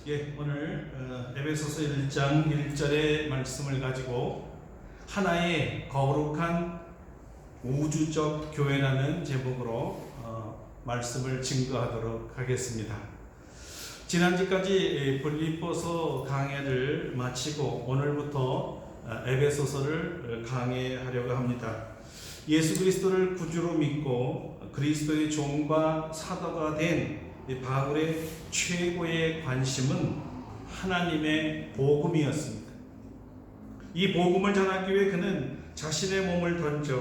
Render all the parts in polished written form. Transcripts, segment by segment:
오늘 에베소서 1장 1절의 말씀을 가지고 하나의 거룩한 우주적 교회라는 제목으로 말씀을 증거하도록 하겠습니다. 지난주까지 빌립보서 강해를 마치고 오늘부터 에베소서를 강해하려고 합니다. 예수 그리스도를 구주로 믿고 그리스도의 종과 사도가 된 바울의 최고의 관심은 하나님의 복음이었습니다. 이 복음을 전하기 위해 그는 자신의 몸을 던져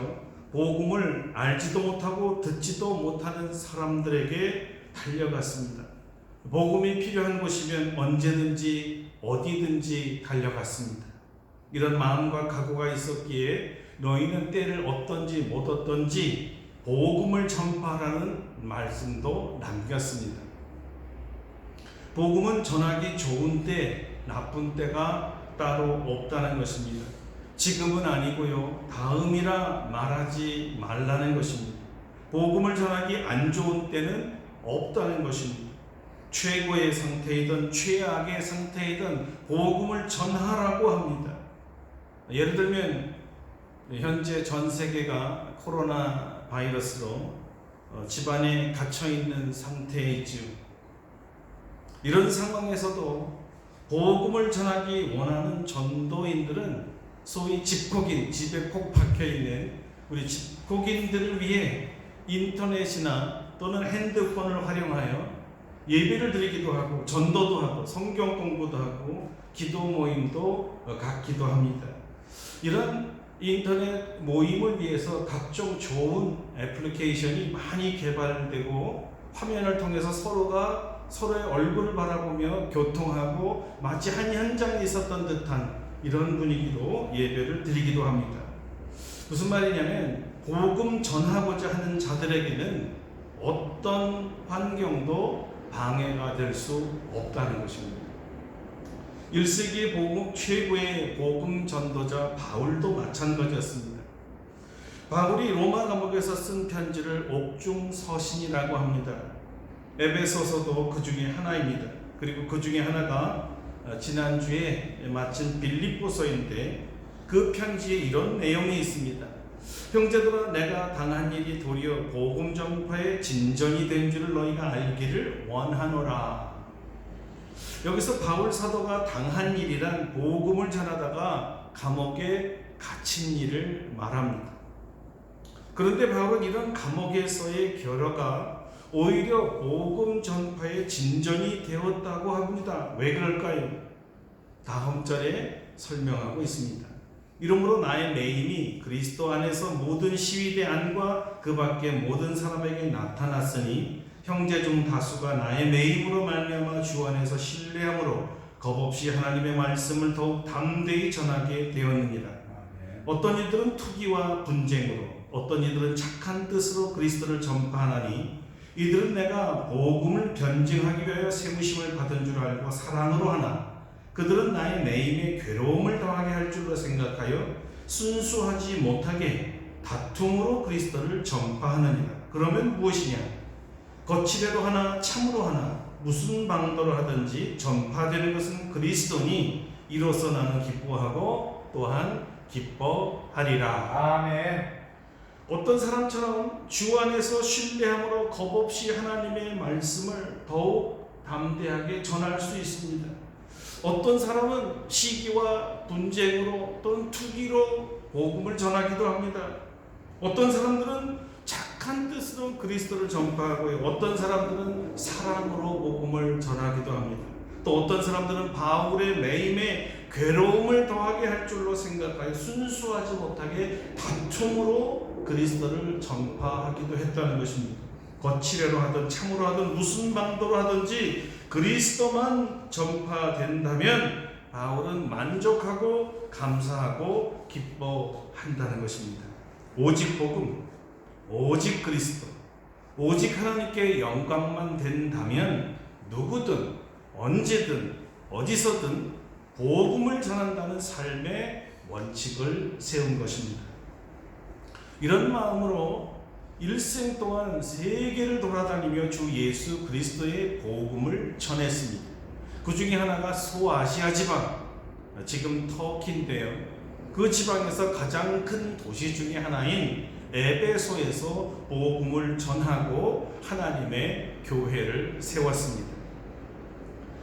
복음을 알지도 못하고 듣지도 못하는 사람들에게 달려갔습니다. 복음이 필요한 곳이면 언제든지 어디든지 달려갔습니다. 이런 마음과 각오가 있었기에 너희는 때를 얻든지 못 얻든지 복음을 전파하라는 말씀도 남겼습니다. 복음은 전하기 좋은 때, 나쁜 때가 따로 없다는 것입니다. 지금은 아니고요, 다음이라 말하지 말라는 것입니다. 복음을 전하기 안 좋은 때는 없다는 것입니다. 최고의 상태이든 최악의 상태이든 복음을 전하라고 합니다. 예를 들면 현재 전 세계가 코로나 바이러스로 집안에 갇혀있는 상태이지요. 이런 상황에서도 복음을 전하기 원하는 전도인들은 소위 집콕인, 집에 콕 박혀있는 우리 집콕인들을 위해 인터넷이나 또는 핸드폰을 활용하여 예배를 드리기도 하고 전도도 하고 성경 공부도 하고 기도 모임도 갖기도 합니다. 이런 인터넷 모임을 위해서 각종 좋은 애플리케이션이 많이 개발되고 화면을 통해서 서로가 서로의 얼굴을 바라보며 교통하고 마치 한 현장에 있었던 듯한 이런 분위기로 예배를 드리기도 합니다. 무슨 말이냐면 복음 전하고자 하는 자들에게는 어떤 환경도 방해가 될 수 없다는 것입니다. 1세기 복음 최고의 복음 전도자 바울도 마찬가지였습니다. 바울이 로마 감옥에서 쓴 편지를 옥중서신이라고 합니다. 에베소서도 그 중에 하나입니다. 그리고 그 중에 하나가 지난주에 마친 빌립보서인데 그 편지에 이런 내용이 있습니다. 형제들아, 내가 당한 일이 도리어 복음 전파의 진전이 된 줄을 너희가 알기를 원하노라. 여기서 바울 사도가 당한 일이란 복음을 전하다가 감옥에 갇힌 일을 말합니다. 그런데 바울은 이런 감옥에서의 결여가 오히려 복음 전파의 진전이 되었다고 합니다. 왜 그럴까요? 다음 절에 설명하고 있습니다. 이러므로 나의 매임이 그리스도 안에서 모든 시위대 안과 그 밖의 모든 사람에게 나타났으니 형제 중 다수가 나의 매임으로 말미암아 주 안에서 신뢰함으로 겁없이 하나님의 말씀을 더욱 담대히 전하게 되었느니라. 어떤 이들은 투기와 분쟁으로, 어떤 이들은 착한 뜻으로 그리스도를 전파하나니 이들은 내가 복음을 변증하기 위하여 세우심을 받은 줄 알고 사랑으로 하나 그들은 나의 매임에 괴로움을 더하게 할 줄로 생각하여 순수하지 못하게 다툼으로 그리스도를 전파하느니라. 그러면 무엇이냐? 거칠애로 하나 참으로 하나 무슨 방도로 하든지 전파되는 것은 그리스도니 이로써 나는 기뻐하고 또한 기뻐하리라. 아멘. 어떤 사람처럼 주 안에서 신뢰함으로 겁없이 하나님의 말씀을 더욱 담대하게 전할 수 있습니다. 어떤 사람은 시기와 분쟁으로 또는 투기로 복음을 전하기도 합니다. 어떤 사람들은 착한 뜻으로 그리스도를 전파하고요. 어떤 사람들은 사랑으로 복음을 전하기도 합니다. 또 어떤 사람들은 바울의 매임에 괴로움을 더하게 할 줄로 생각하여 순수하지 못하게 다툼으로 그리스도를 전파하기도 했다는 것입니다. 거칠애로 하든 참으로 하든 무슨 방도로 하든지 그리스도만 전파된다면 바울은 만족하고 감사하고 기뻐한다는 것입니다. 오직 복음, 오직 그리스도, 오직 하나님께 영광만 된다면 누구든 언제든 어디서든 복음을 전한다는 삶의 원칙을 세운 것입니다. 이런 마음으로 일생 동안 세계를 돌아다니며 주 예수 그리스도의 복음을 전했습니다. 그 중에 하나가 소아시아 지방, 지금 터키인데요. 그 지방에서 가장 큰 도시 중에 하나인 에베소에서 복음을 전하고 하나님의 교회를 세웠습니다.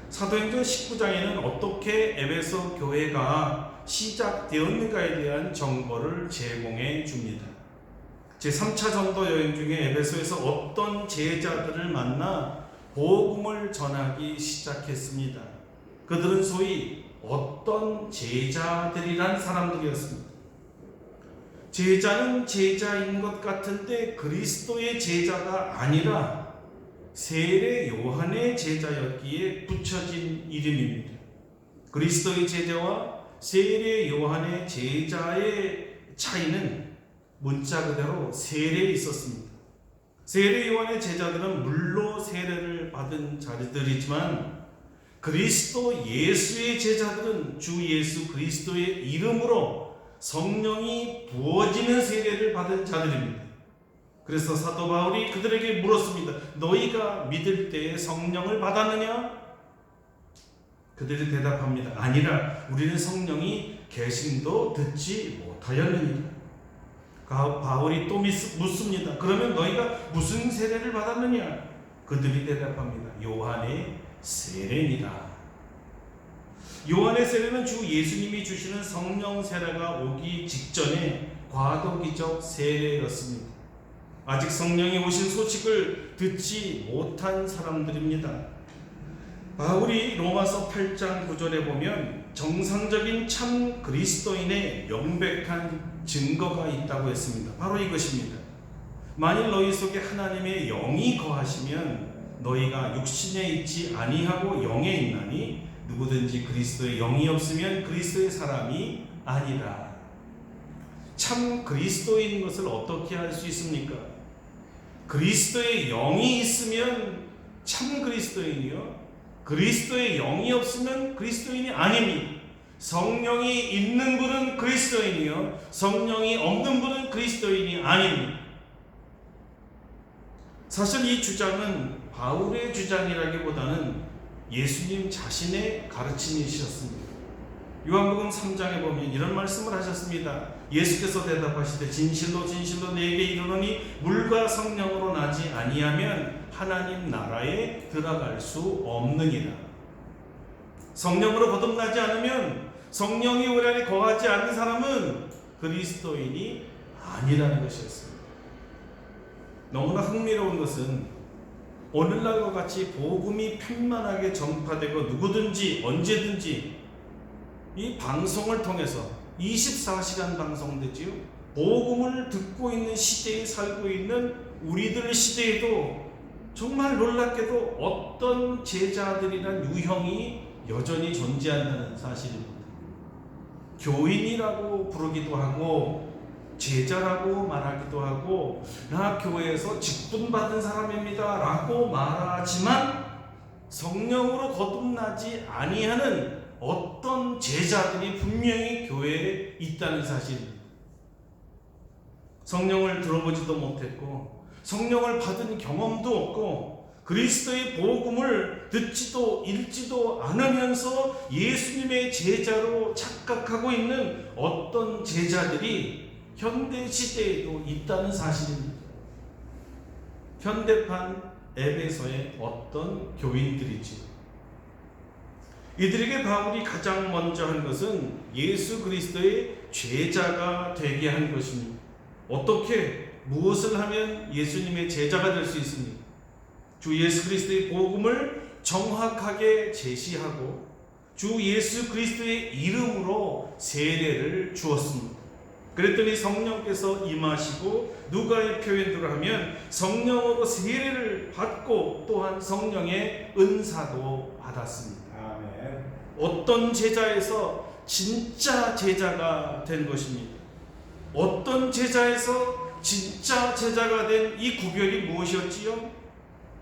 사도행전 19장에는 어떻게 에베소 교회가 시작되었는가에 대한 정보를 제공해 줍니다. 제3차 전도 여행 중에 에베소에서 어떤 제자들을 만나 복음을 전하기 시작했습니다. 그들은 소위 어떤 제자들이란 사람들이었습니다. 제자는 제자인 것 같은데 그리스도의 제자가 아니라 세례 요한의 제자였기에 붙여진 이름입니다. 그리스도의 제자와 세례 요한의 제자의 차이는 문자 그대로 세례에 있었습니다. 세례 요한의 제자들은 물로 세례를 받은 자들이지만 그리스도 예수의 제자들은 주 예수 그리스도의 이름으로 성령이 부어지는 세례를 받은 자들입니다. 그래서 사도 바울이 그들에게 물었습니다. 너희가 믿을 때에 성령을 받았느냐? 그들이 대답합니다. 아니라 우리는 성령이 계심도 듣지 못하였느니라. 바울이 또 묻습니다. 그러면 너희가 무슨 세례를 받았느냐? 그들이 대답합니다. 요한의 세례니라. 요한의 세례는 주 예수님이 주시는 성령 세례가 오기 직전에 과도기적 세례였습니다. 아직 성령이 오신 소식을 듣지 못한 사람들입니다. 바울이 로마서 8장 9절에 보면 정상적인 참 그리스도인의 명백한 증거가 있다고 했습니다. 바로 이것입니다. 만일 너희 속에 하나님의 영이 거하시면 너희가 육신에 있지 아니하고 영에 있나니 누구든지 그리스도의 영이 없으면 그리스도의 사람이 아니라. 참 그리스도인 것을 어떻게 알 수 있습니까? 그리스도의 영이 있으면 참 그리스도인이요, 그리스도의 영이 없으면 그리스도인이 아닙니다. 성령이 있는 분은 그리스도인이요, 성령이 없는 분은 그리스도인이 아닙니다. 사실 이 주장은 바울의 주장이라기보다는 예수님 자신의 가르침이셨습니다. 요한복음 3장에 보면 이런 말씀을 하셨습니다. 예수께서 대답하시되 진실로 진실로 네게 이르노니 물과 성령으로 나지 아니하면 하나님 나라에 들어갈 수 없느니라. 성령으로 거듭나지 않으면, 성령이 우리 안에 거하지 않는 사람은 그리스도인이 아니라는 것이었습니다. 너무나 흥미로운 것은 오늘날과 같이 복음이 편만하게 전파되고 누구든지 언제든지 이 방송을 통해서 24시간 방송되지요. 복음을 듣고 있는 시대에 살고 있는 우리들 시대에도 정말 놀랍게도 어떤 제자들이란 유형이 여전히 존재한다는 사실입니다. 교인이라고 부르기도 하고 제자라고 말하기도 하고 나 교회에서 직분받은 사람입니다 라고 말하지만 성령으로 거듭나지 아니하는 어떤 제자들이 분명히 교회에 있다는 사실입니다. 성령을 들어보지도 못했고 성령을 받은 경험도 없고 그리스도의 복음을 듣지도 읽지도 않으면서 예수님의 제자로 착각하고 있는 어떤 제자들이 현대 시대에도 있다는 사실입니다. 현대판 에베소의 어떤 교인들이지. 이들에게 바울이 가장 먼저 한 것은 예수 그리스도의 제자가 되게 한 것입니다. 어떻게, 무엇을 하면 예수님의 제자가 될 수 있습니까? 주 예수 그리스도의 복음을 정확하게 제시하고 주 예수 그리스도의 이름으로 세례를 주었습니다. 그랬더니 성령께서 임하시고 누가의 표현대로 하면 성령으로 세례를 받고 또한 성령의 은사도 받았습니다. 아멘. 어떤 제자에서 진짜 제자가 된 것입니다. 어떤 제자에서 진짜 제자가 된 이 구별이 무엇이었지요?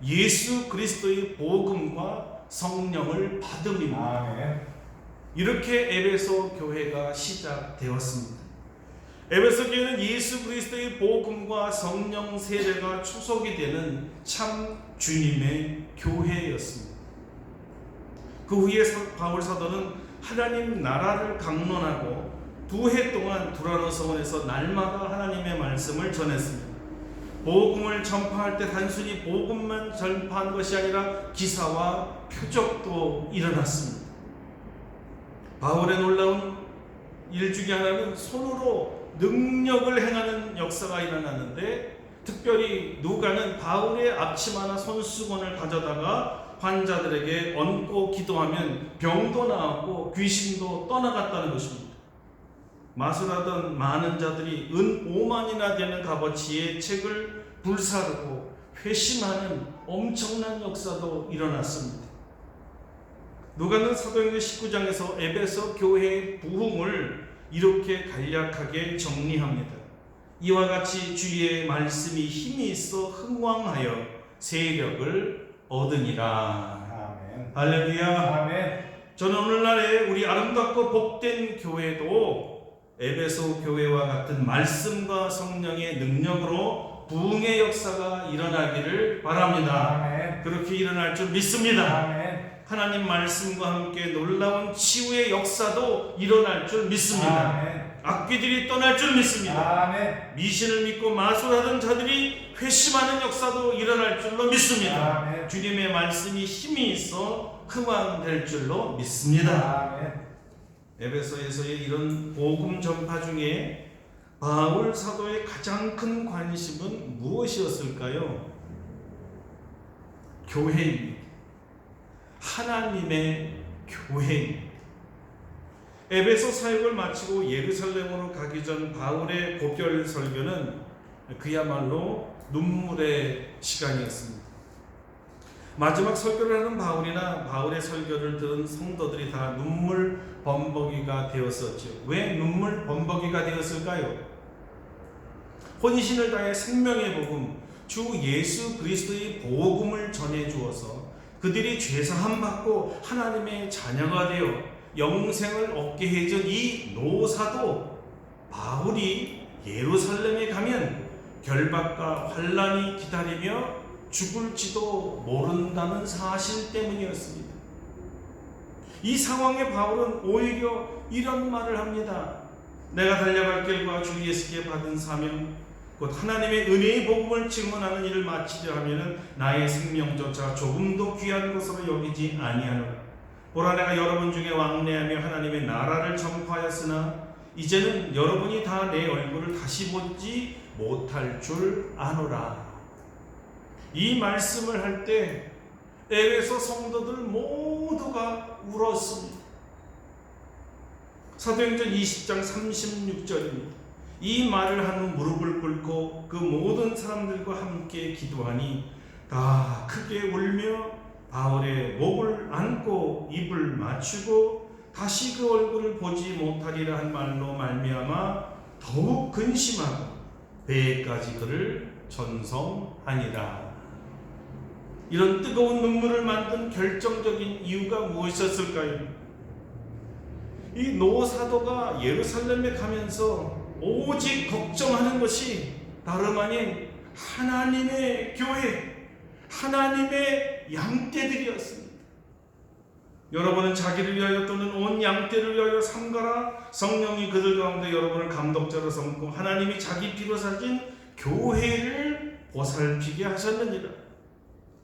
예수 그리스도의 복음과 성령을 받음입니다. 아멘. 이렇게 에베소 교회가 시작되었습니다. 에베소 교회는 예수 그리스도의 복음과 성령 세례가 초석이 되는 참 주님의 교회였습니다. 그 후에 바울 사도는 하나님 나라를 강론하고 2해 동안 두라노 서원에서 날마다 하나님의 말씀을 전했습니다. 복음을 전파할 때 단순히 복음만 전파한 것이 아니라 기사와 표적도 일어났습니다. 바울의 놀라운 일 중에 하나는 손으로 능력을 행하는 역사가 일어났는데, 특별히 누가는 바울의 앞치마나 손수건을 가져다가 환자들에게 얹고 기도하면 병도 나았고 귀신도 떠나갔다는 것입니다. 마술하던 많은 자들이 은 5만이나 되는 값어치의 책을 불사르고 회심하는 엄청난 역사도 일어났습니다. 누가는 사도행전 19장에서 에베소 교회의 부흥을 이렇게 간략하게 정리합니다. 이와 같이 주의 말씀이 힘이 있어 흥왕하여 세력을 얻으니라. 아멘. 할렐루야. 아멘. 저는 오늘날에 우리 아름답고 복된 교회도 에베소 교회와 같은 말씀과 성령의 능력으로 부흥의 역사가 일어나기를 바랍니다. 아멘. 그렇게 일어날 줄 믿습니다. 아멘. 하나님 말씀과 함께 놀라운 치유의 역사도 일어날 줄 믿습니다. 아멘. 악귀들이 떠날 줄 믿습니다. 아멘. 미신을 믿고 마술하던 자들이 회심하는 역사도 일어날 줄로 믿습니다. 아멘. 주님의 말씀이 힘이 있어 흥왕될 줄로 믿습니다. 아멘. 에베소에서의 이런 복음 전파 중에 바울 사도의 가장 큰 관심은 무엇이었을까요? 교회입니다. 하나님의 교회입니다. 에베소 사역을 마치고 예루살렘으로 가기 전 바울의 고별 설교는 그야말로 눈물의 시간이었습니다. 마지막 설교를 하는 바울이나 바울의 설교를 들은 성도들이 다 눈물 범벅이가 되었었죠. 왜 눈물 범벅이가 되었을까요? 혼신을 다해 생명의 복음, 주 예수 그리스도의 복음을 전해 주어서 그들이 죄사함 받고 하나님의 자녀가 되어 영생을 얻게 해준 이 노사도 바울이 예루살렘에 가면 결박과 환난이 기다리며 죽을지도 모른다는 사실 때문이었습니다. 이 상황에 바울은 오히려 이런 말을 합니다. 내가 달려갈 길과 주 예수께 받은 사명, 곧 하나님의 은혜의 복음을 증언하는 일을 마치려 하면은 나의 생명조차 조금도 귀한 것으로 여기지 아니하노라. 보라, 내가 여러분 중에 왕래하며 하나님의 나라를 전파하였으나 이제는 여러분이 다 내 얼굴을 다시 보지 못할 줄 아노라. 이 말씀을 할 때 에베소 성도들 모두가 울었습니다. 사도행전 20장 36절입니다. 이 말을 한 후 무릎을 꿇고 그 모든 사람들과 함께 기도하니 다 크게 울며 바울의 목을 안고 입을 맞추고 다시 그 얼굴을 보지 못하리라 한 말로 말미암아 더욱 근심하고 배에까지 그를 전송하니라. 이런 뜨거운 눈물을 만든 결정적인 이유가 무엇이었을까요? 이 노사도가 예루살렘에 가면서 오직 걱정하는 것이 다름 아닌 하나님의 교회, 하나님의 양떼들이었습니다. 여러분은 자기를 위하여 또는 온 양떼를 위하여 삼가라. 성령이 그들 가운데 여러분을 감독자로 삼고 하나님이 자기 피로 사신 교회를 보살피게 하셨느니라.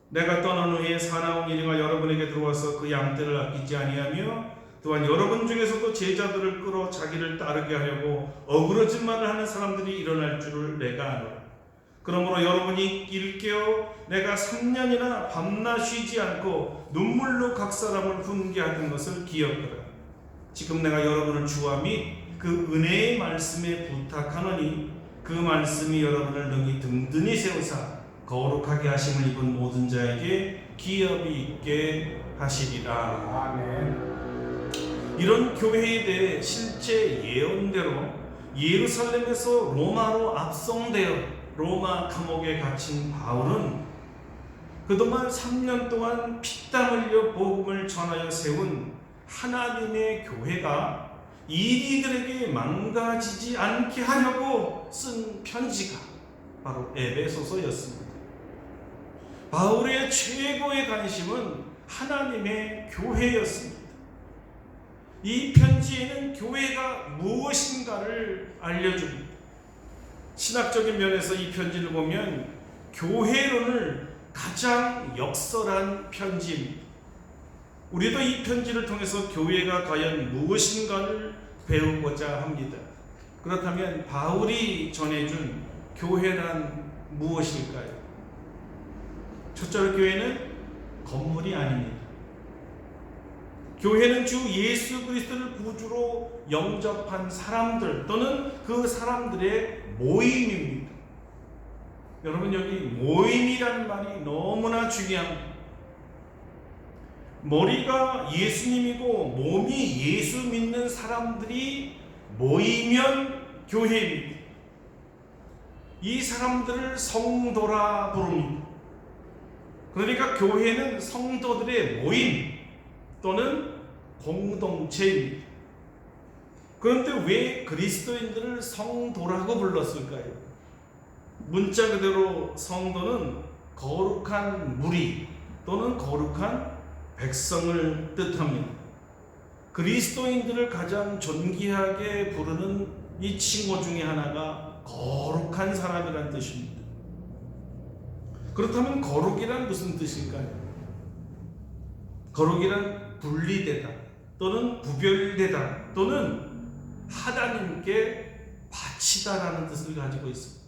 내가 떠난 후에 사나운 이리가 여러분에게 들어와서 그 양떼를 아끼지 아니하며 또한 여러분 중에서도 제자들을 끌어 자기를 따르게 하려고 어그러진 말을 하는 사람들이 일어날 줄을 내가 아노라. 그러므로 여러분이 일깨어 내가 3년이나 밤낮 쉬지 않고 눈물로 각 사람을 훈계하던 것을 기억하라. 지금 내가 여러분을 주와 및 그 은혜의 말씀에 부탁하노니 그 말씀이 여러분을 능히 든든히 세우사 거룩하게 하심을 입은 모든 자에게 기업이 있게 하시리라. 아멘. 이런 교회에 대해 실제 예언대로 예루살렘에서 로마로 압송되어 로마 감옥에 갇힌 바울은 그동안 3년 동안 피땀 흘려 복음을 전하여 세운 하나님의 교회가 이리들에게 망가지지 않게 하려고 쓴 편지가 바로 에베소서였습니다. 바울의 최고의 관심은 하나님의 교회였습니다. 이 편지에는 교회가 무엇인가를 알려줍니다. 신학적인 면에서 이 편지를 보면 교회론을 가장 역설한 편지입니다. 우리도 이 편지를 통해서 교회가 과연 무엇인가를 배우고자 합니다. 그렇다면 바울이 전해준 교회란 무엇일까요? 첫째로 교회는 건물이 아닙니다. 교회는 주 예수 그리스도를 구주로 영접한 사람들 또는 그 사람들의 모임입니다. 여러분, 여기 모임이라는 말이 너무나 중요합니다. 머리가 예수님이고 몸이 예수 믿는 사람들이 모이면 교회입니다. 이 사람들을 성도라 부릅니다. 그러니까 교회는 성도들의 모임 또는 공동체입니다. 그런데 왜 그리스도인들을 성도라고 불렀을까요? 문자 그대로 성도는 거룩한 무리 또는 거룩한 백성을 뜻합니다. 그리스도인들을 가장 존귀하게 부르는 이 칭호 중에 하나가 거룩한 사람이라는 뜻입니다. 그렇다면 거룩이란 무슨 뜻일까요? 거룩이란 분리되다 또는 구별되다 또는 하나님께 바치다라는 뜻을 가지고 있습니다.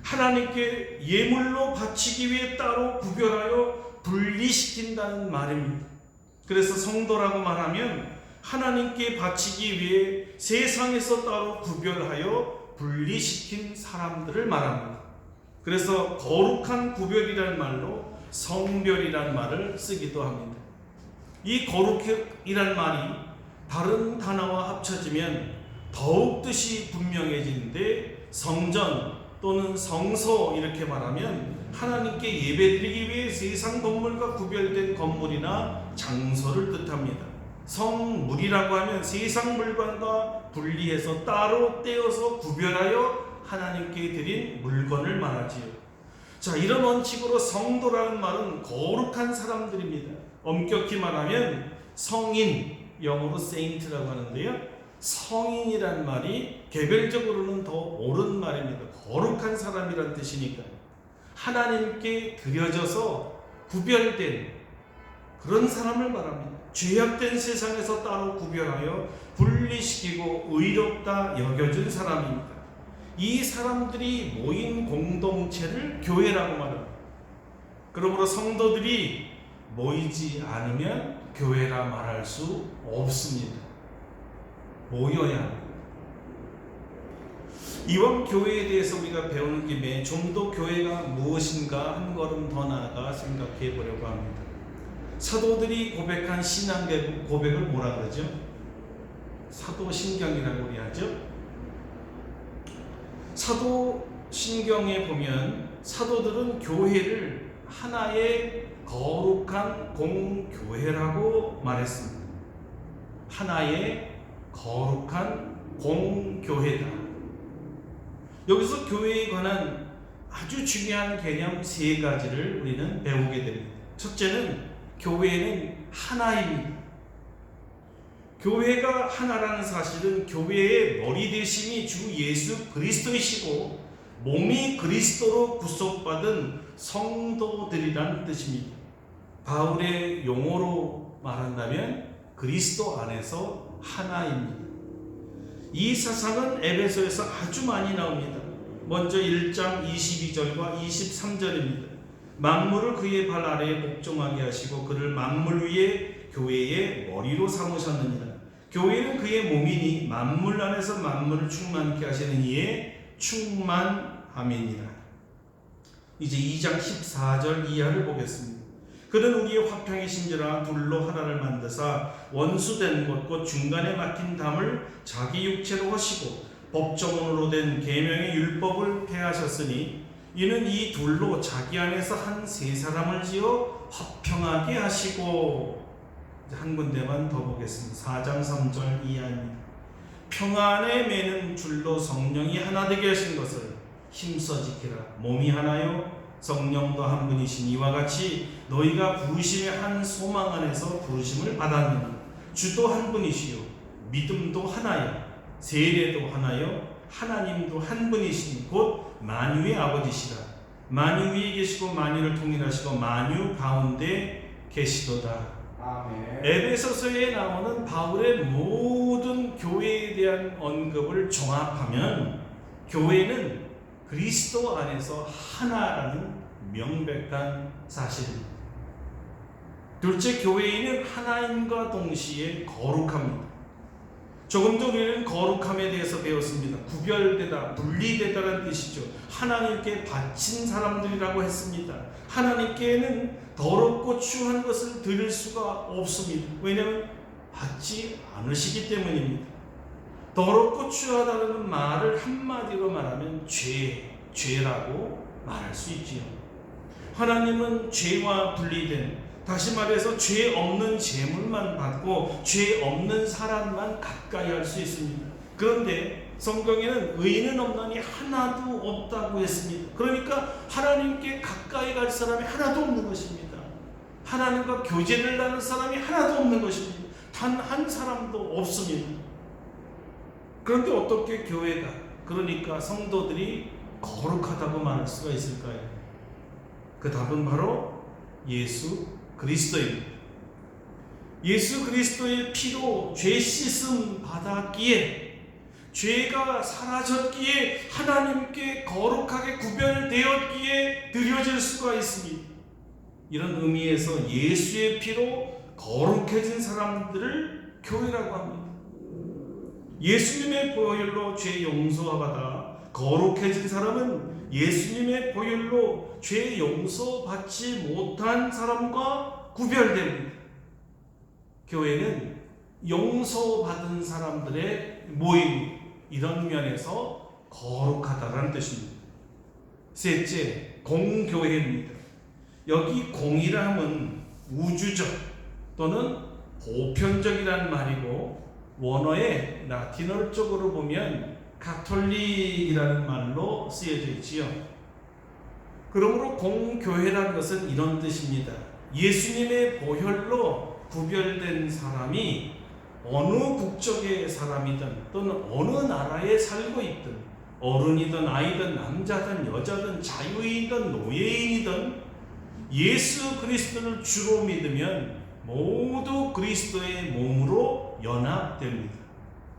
하나님께 예물로 바치기 위해 따로 구별하여 분리시킨다는 말입니다. 그래서 성도라고 말하면 하나님께 바치기 위해 세상에서 따로 구별하여 분리시킨 사람들을 말합니다. 그래서 거룩한 구별이라는 말로 성별이라는 말을 쓰기도 합니다. 이 거룩이라는 말이 다른 단어와 합쳐지면 더욱 뜻이 분명해지는데, 성전 또는 성소 이렇게 말하면 하나님께 예배드리기 위해 세상 건물과 구별된 건물이나 장소를 뜻합니다. 성물이라고 하면 세상 물건과 분리해서 따로 떼어서 구별하여 하나님께 드린 물건을 말하지요. 자, 이런 원칙으로 성도라는 말은 거룩한 사람들입니다. 엄격히 말하면 성인, 영어로 saint라고 하는데요, 성인이란 말이 개별적으로는 더 옳은 말입니다. 거룩한 사람이란 뜻이니까요. 하나님께 드려져서 구별된 그런 사람을 말합니다. 죄악된 세상에서 따로 구별하여 분리시키고 의롭다 여겨준 사람입니다. 이 사람들이 모인 공동체를 교회라고 말합니다. 그러므로 성도들이 모이지 않으면 교회라 말할 수 없습니다. 모여야 합니다. 이번 교회에 대해서 우리가 배우는 김에 좀 더 교회가 무엇인가 한 걸음 더 나아가 생각해 보려고 합니다. 사도들이 고백한 신앙 고백을 뭐라 그러죠? 사도신경이라고 우리 하죠. 사도신경에 보면 사도들은 교회를 하나의 거룩한 공교회라고 말했습니다. 하나의 거룩한 공교회다. 여기서 교회에 관한 아주 중요한 개념 세 가지를 우리는 배우게 됩니다. 첫째는 교회는 하나입니다. 교회가 하나라는 사실은 교회의 머리 대심이 주 예수 그리스도이시고 몸이 그리스도로 구속받은 성도들이라는 뜻입니다. 바울의 용어로 말한다면 그리스도 안에서 하나입니다. 이 사상은 에베소에서 아주 많이 나옵니다. 먼저 1장 22절과 23절입니다. 만물을 그의 발 아래에 복종하게 하시고 그를 만물 위에 교회의 머리로 삼으셨느니라. 교회는 그의 몸이니 만물 안에서 만물을 충만케 하시는 이의 충만함이니라. 이제 2장 14절 이하를 보겠습니다. 그는 우리의 화평의 심지라 둘로 하나를 만드사 원수된 곳 곧 중간에 막힌 담을 자기 육체로 하시고 법정으로 된 계명의 율법을 폐하셨으니 이는 이 둘로 자기 안에서 한 세 사람을 지어 화평하게 하시고. 한 군데만 더 보겠습니다. 4장 3절 이하입니다. 평안에 매는 줄로 성령이 하나 되게 하신 것을 힘써 지키라. 몸이 하나요 성령도 한 분이신 이와 같이 너희가 부르심의 한 소망 안에서 부르심을 받았느니 주도 한 분이시요 믿음도 하나요 세례도 하나요 하나님도 한 분이시니 곧 만유의 아버지시라. 만유 위에 계시고 만유를 통일하시고 만유 가운데 계시도다. 아멘. 에베소서에 나오는 바울의 모든 교회에 대한 언급을 종합하면 교회는 그리스도 안에서 하나라는 명백한 사실입니다. 둘째, 교회인은 하나님과 동시에 거룩합니다. 조금 전 우리는 거룩함에 대해서 배웠습니다. 구별되다, 분리되다라는 뜻이죠. 하나님께 바친 사람들이라고 했습니다. 하나님께는 더럽고 추한 것을 드릴 수가 없습니다. 왜냐하면 받지 않으시기 때문입니다. 더럽고 추하다는 말을 한마디로 말하면 죄라고 말할 수 있지요. 하나님은 죄와 분리된, 다시 말해서 죄 없는 제물만 받고 죄 없는 사람만 가까이 할 수 있습니다. 그런데 성경에는 의인은 없나니 하나도 없다고 했습니다. 그러니까 하나님께 가까이 갈 사람이 하나도 없는 것입니다. 하나님과 교제를 나눌 사람이 하나도 없는 것입니다. 단 한 사람도 없습니다. 그런데 어떻게 교회가, 그러니까 성도들이 거룩하다고 말할 수가 있을까요? 그 답은 바로 예수 그리스도입니다. 예수 그리스도의 피로 죄 씻음 받았기에, 죄가 사라졌기에, 하나님께 거룩하게 구별되었기에 드려질 수가 있습니다. 이런 의미에서 예수의 피로 거룩해진 사람들을 교회라고 합니다. 예수님의 보혈로 죄 용서받아 거룩해진 사람은 예수님의 보혈로 죄 용서받지 못한 사람과 구별됩니다. 교회는 용서받은 사람들의 모임, 이런 면에서 거룩하다는 뜻입니다. 셋째, 공교회입니다. 여기 공이라 함은 우주적 또는 보편적이라는 말이고, 원어의 라틴어 쪽으로 보면 가톨릭이라는 말로 쓰여져 있지요. 그러므로 공교회라는 것은 이런 뜻입니다. 예수님의 보혈로 구별된 사람이 어느 국적의 사람이든 또는 어느 나라에 살고 있든, 어른이든 아이든 남자든 여자든 자유인이든 노예인이든 예수 그리스도를 주로 믿으면 모두 그리스도의 몸으로 연합됩니다.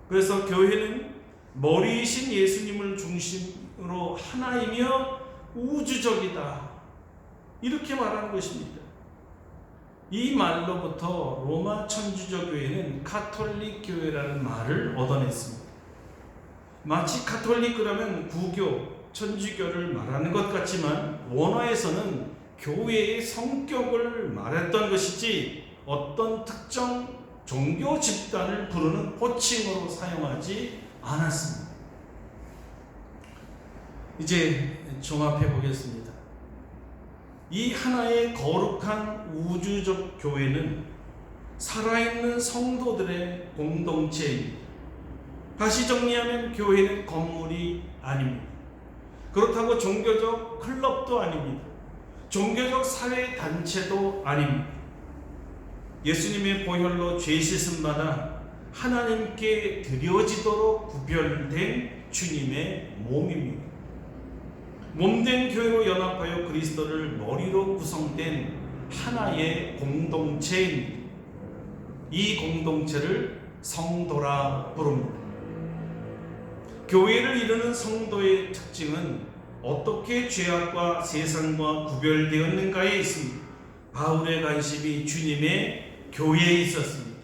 그래서 교회는 머리이신 예수님을 중심으로 하나이며 우주적이다, 이렇게 말하는 것입니다. 이 말로부터 로마 천주교 교회는 가톨릭 교회라는 말을 얻어냈습니다. 마치 가톨릭 그러면 구교, 천주교를 말하는 것 같지만 원어에서는 교회의 성격을 말했던 것이지 어떤 특정 종교 집단을 부르는 호칭으로 사용하지 않았습니다. 이제 종합해 보겠습니다. 이 하나의 거룩한 우주적 교회는 살아있는 성도들의 공동체입니다. 다시 정리하면 교회는 건물이 아닙니다. 그렇다고 종교적 클럽도 아닙니다. 종교적 사회 단체도 아닙니다. 예수님의 보혈로 죄 씻음 받아 하나님께 드려지도록 구별된 주님의 몸입니다. 몸된 교회로 연합하여 그리스도를 머리로 구성된 하나의 공동체입니다. 이 공동체를 성도라 부릅니다. 교회를 이루는 성도의 특징은 어떻게 죄악과 세상과 구별되었는가에 있습니다. 바울의 관심이 주님의 교회에 있었습니다.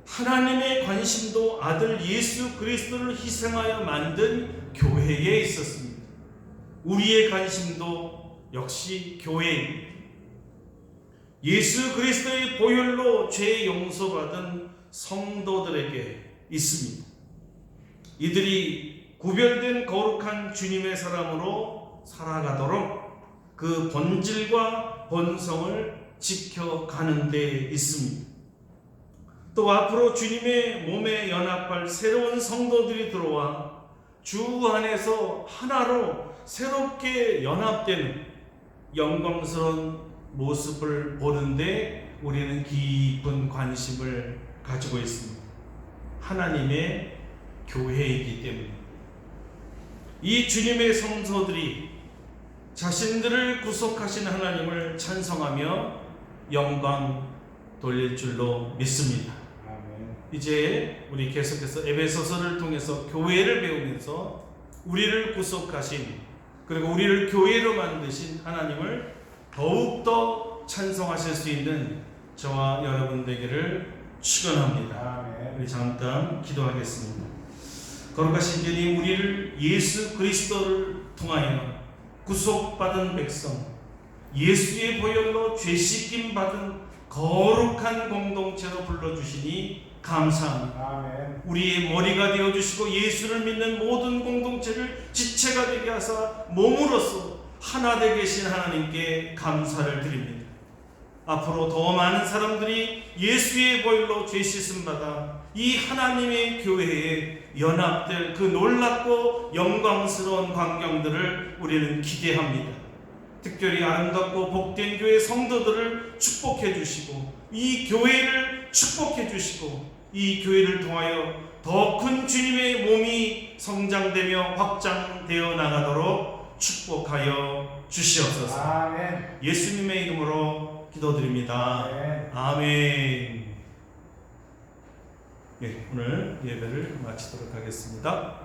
하나님의 관심도 아들 예수 그리스도를 희생하여 만든 교회에 있었습니다. 우리의 관심도 역시 교회입니다. 예수 그리스도의 보혈로 죄 용서받은 성도들에게 있습니다. 이들이 구별된 거룩한 주님의 사람으로 살아가도록 그 본질과 본성을 지켜가는 데 있습니다. 또 앞으로 주님의 몸에 연합할 새로운 성도들이 들어와 주 안에서 하나로 새롭게 연합되는 영광스러운 모습을 보는데 우리는 깊은 관심을 가지고 있습니다. 하나님의 교회이기 때문에 이 주님의 성도들이 자신들을 구속하신 하나님을 찬송하며 영광 돌릴 줄로 믿습니다. 아멘. 이제 우리 계속해서 에베소서를 통해서 교회를 배우면서 우리를 구속하신 그리고 우리를 교회로 만드신 하나님을 더욱더 찬송하실 수 있는 저와 여러분 되기를 축원합니다. 아멘. 우리 잠깐 기도하겠습니다. 거룩하신 주님, 우리를 예수 그리스도를 통하여 구속받은 백성, 예수의 보혈로 죄씻김 받은 거룩한 공동체로 불러주시니 감사합니다. 아멘. 우리의 머리가 되어주시고 예수를 믿는 모든 공동체를 지체가 되게 하사 몸으로서 하나 되게 계신 하나님께 감사를 드립니다. 앞으로 더 많은 사람들이 예수의 보혈로 죄 씻음 받아 이 하나님의 교회에 연합될 그 놀랍고 영광스러운 광경들을 우리는 기대합니다. 특별히 아름답고 복된 교회 성도들을 축복해 주시고 이 교회를 축복해 주시고 이 교회를 통하여 더 큰 주님의 몸이 성장되며 확장되어 나가도록 축복하여 주시옵소서. 아멘. 예수님의 이름으로 기도드립니다. 아멘. 아멘. 예, 오늘 예배를 마치도록 하겠습니다.